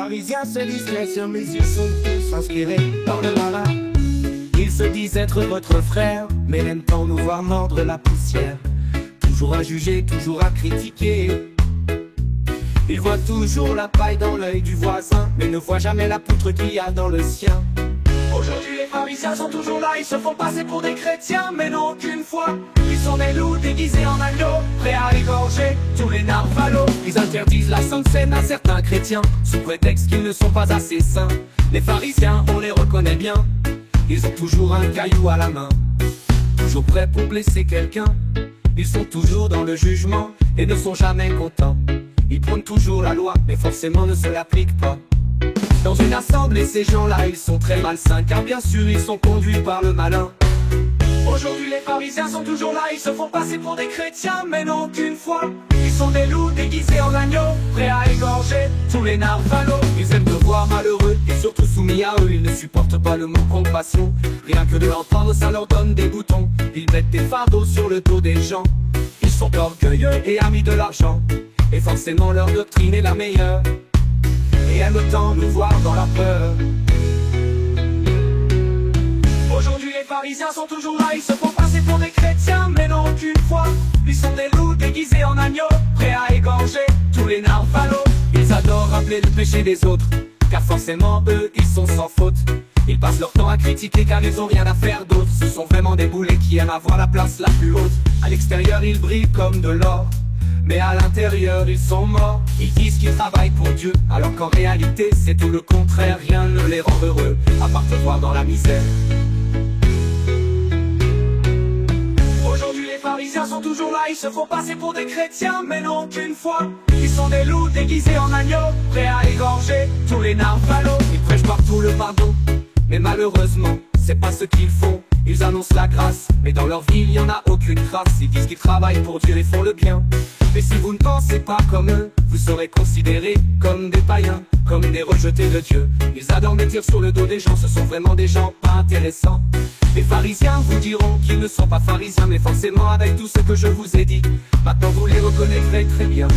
pharisiens se disent mes yeux sont tous inspirés par le malin. Ils se disent être votre frère, mais n'aiment tant nous voir mordre la poussière. Toujours à juger, toujours à critiquer. Ils voient toujours la paille dans l'œil du voisin, mais ne voient jamais la poutre qu'il y a dans le sien. Aujourd'hui les pharisiens sont toujours là, ils se font passer pour des chrétiens, mais non aucune foi. Ils sont des loups déguisés en agneaux, prêts à égorger tous les narvalos. Ils interdisent la sainte scène à certains chrétiens, sous prétexte qu'ils ne sont pas assez saints. Les pharisiens, on les reconnaît bien, ils ont toujours un caillou à la main, toujours prêts pour blesser quelqu'un. Ils sont toujours dans le jugement et ne sont jamais contents. Ils prônent toujours la loi, mais forcément ne se l'appliquent pas. Dans une assemblée, ces gens-là, ils sont très malsains, car bien sûr, ils sont conduits par le malin. Aujourd'hui, les pharisiens sont toujours là, ils se font passer pour des chrétiens, mais n'ont aucune foi. Ils sont des loups déguisés en agneaux, prêts à égorger tous les narvalos. Ils aiment te voir malheureux, et surtout soumis à eux. Ils ne supportent pas le mot compassion. Rien que de l'entendre, ça leur donne des boutons. Ils mettent des fardeaux sur le dos des gens. Ils sont orgueilleux et amis de l'argent, et forcément leur doctrine est la meilleure, et aiment tant nous voir dans la peur. Aujourd'hui les pharisiens sont toujours là, ils se font passer pour des chrétiens, mais n'ont aucune foi. Ils sont des loups déguisés en agneaux, prêts à égorger tous les narvalos. Ils adorent rappeler le péché des autres, car forcément eux ils sont sans faute. Ils passent leur temps à critiquer car ils ont rien à faire d'autre. Ce sont vraiment des boulets qui aiment avoir la place la plus haute. À l'extérieur ils brillent comme de l'or, mais à l'intérieur ils sont morts. Ils disent qu'ils travaillent pour Dieu, alors qu'en réalité c'est tout le contraire. Rien ne les rend heureux, à part te voir dans la misère. Aujourd'hui les pharisiens sont toujours là, ils se font passer pour des chrétiens, mais n'ont aucune foi. Ils sont des loups déguisés en agneaux, prêts à égorger tous les narvalos. Ils prêchent partout le pardon, mais malheureusement c'est pas ce qu'ils font. Ils annoncent la grâce, mais dans leur vie il n'y en a aucune trace. Ils disent qu'ils travaillent pour Dieu et font le bien, mais si vous ne pensez pas comme eux, vous serez considérés comme des païens, comme des rejetés de Dieu. Ils adorent mettre sur le dos des gens, ce sont vraiment des gens pas intéressants. Les pharisiens vous diront qu'ils ne sont pas pharisiens, mais forcément avec tout ce que je vous ai dit, maintenant vous les reconnaîtrez très bien.